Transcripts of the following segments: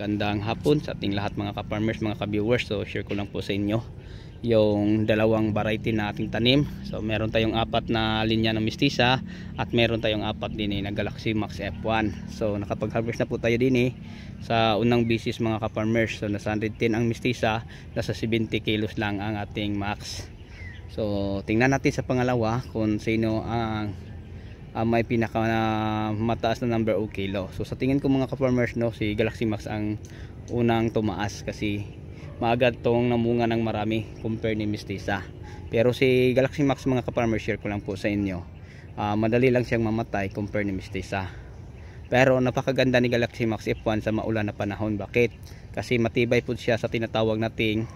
Magandang hapon sa ating lahat mga ka-farmers, mga ka-viewers. So share ko lang po sa inyo yung dalawang variety na ating tanim. So meron tayong apat na linya ng mistisa at meron tayong apat din na Galaxy Max F1. So nakapag-harvest na po tayo din sa unang bisis mga ka-farmers. So nasa 110 ang mistisa, nasa 70 kilos lang ang ating Max. So tingnan natin sa pangalawa kung sino ang may pinaka mataas na number o kilo. So sa tingin ko mga ka-farmers, si Galaxy Max ang unang tumaas kasi maaga tong namunga ng marami compare ni mistisa. Pero si Galaxy Max mga ka-farmers, share ko lang po sa inyo, madali lang siyang mamatay compare ni mistisa. Pero napakaganda ni Galaxy Max F1 sa maulan na panahon. Bakit? Kasi matibay po siya sa tinatawag nating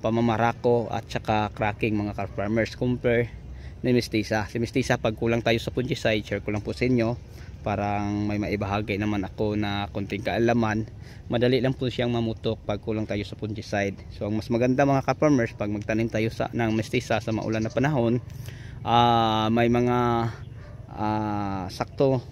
pamamarako at saka cracking mga ka-farmers compare ni mistisa. Si mistisa, pag kulang tayo sa fungicide, share ko lang po sa inyo, parang may maibahagi naman ako na konting kaalaman, madali lang po siyang mamutok pag kulang tayo sa fungicide. So ang mas maganda mga ka-farmers, pag magtanim tayo ng mistisa sa maulan na panahon, may mga sakto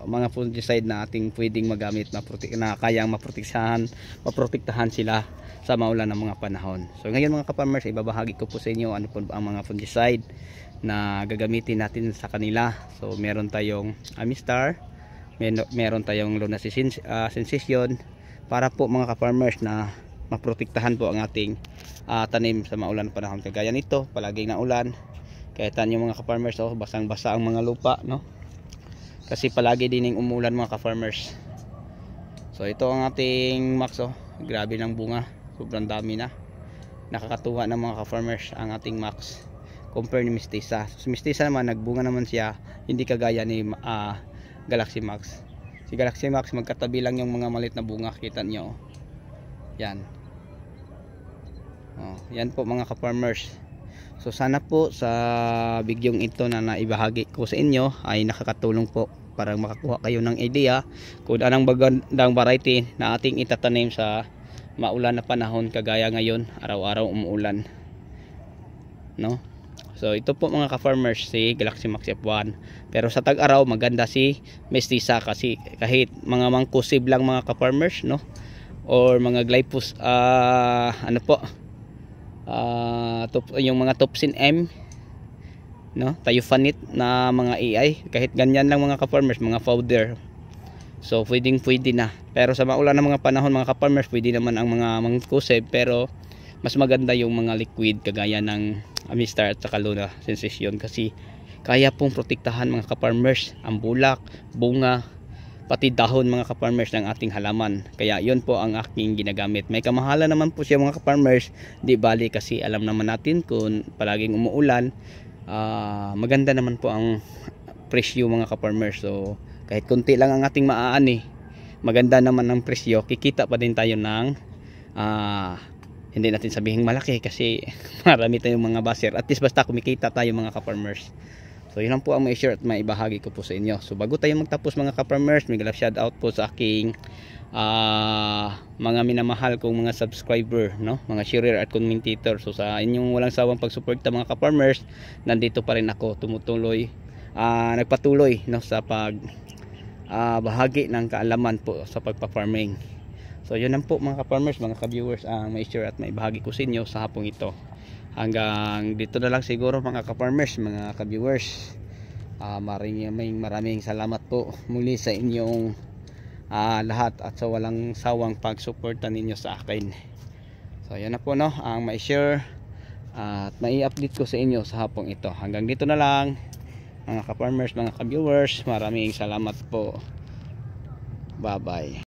mga fungicide na ating pwedeng magamit na kayang maprotektahan sila sa maulan ng mga panahon. So ngayon mga ka-farmers, ibabahagi ko po sa inyo ano po ang mga fungicide na gagamitin natin sa kanila. So meron tayong Amistar, meron tayong Luna Sensation para po mga ka-farmers na maprotektahan po ang ating tanim sa maulan ng panahon. Kagaya nito, palaging na ulan, kaya tanyo mga ka-farmers, basang-basa ang mga lupa, no? Kasi palagi din yung umulan mga ka-farmers. So ito ang ating Max, grabe ng bunga, sobrang dami na. Nakakatuwa ng mga ka-farmers ang ating Max compare ni mistisa. So mistisa naman, nagbunga naman siya, hindi kagaya ni Galaxy Max. Si Galaxy Max, magkatabi lang yung mga malit na bunga, kita nyo. Yan. Yan po mga ka-farmers. So sana po sa bidyong ito na naibahagi ko sa inyo ay nakakatulong po para makakuha kayo ng idea kung anong magandang variety na ating itatanim sa maulan na panahon kagaya ngayon, araw-araw umuulan, no? So ito po mga ka-farmers, si Galaxy Max F1. Pero sa tag-araw maganda si mistisa kasi kahit mga mangkusib lang mga ka-farmers, no? Or mga glyphos yung mga Topsin M, no, Thiofanit na mga AI, kahit ganyan lang mga ka-farmers, mga powder, so pwede na. Pero sa maulan ng mga panahon mga ka-farmers, pwede naman ang mga mangkusib, pero mas maganda yung mga liquid kagaya ng Amistar at saka Luna Sensation kasi kaya pong protektahan mga ka-farmers ang bulak, bunga, pati dahon mga ka-farmers ng ating halaman. Kaya yun po ang aking ginagamit. May kamahalan naman po siya mga ka-farmers, di bali kasi alam naman natin kung palaging umuulan, maganda naman po ang presyo mga ka-farmers. So kahit konti lang ang ating maaani, maganda naman ang presyo, kikita pa din tayo ng hindi natin sabihin malaki kasi marami tayong mga baser, at least basta kumikita tayo mga ka-farmers. So yun lang po ang may share at may ibahagi ko po sa inyo. So bago tayo magtapos mga ka-farmers, may shout out po sa aking mga minamahal kong mga subscriber, no? Mga sharer at commentator. So sa inyong walang sawang pagsuporta mga ka-farmers, nandito pa rin ako, tumutuloy, nagpatuloy, no, sa bahagi ng kaalaman po sa pagpa-farming. So yun lang po mga ka-farmers, mga ka-viewers, ang may share at may ibahagi ko sa inyo sa hapong ito. Hanggang dito na lang siguro mga ka-farmers, mga ka-viewers. Maraming salamat po muli sa inyong lahat at sa walang sawang pagsuporta ninyo sa akin. So yan na po, no, ang may share at may update ko sa inyo sa hapong ito. Hanggang dito na lang mga ka-farmers, mga ka-viewers. Maraming salamat po. Bye bye.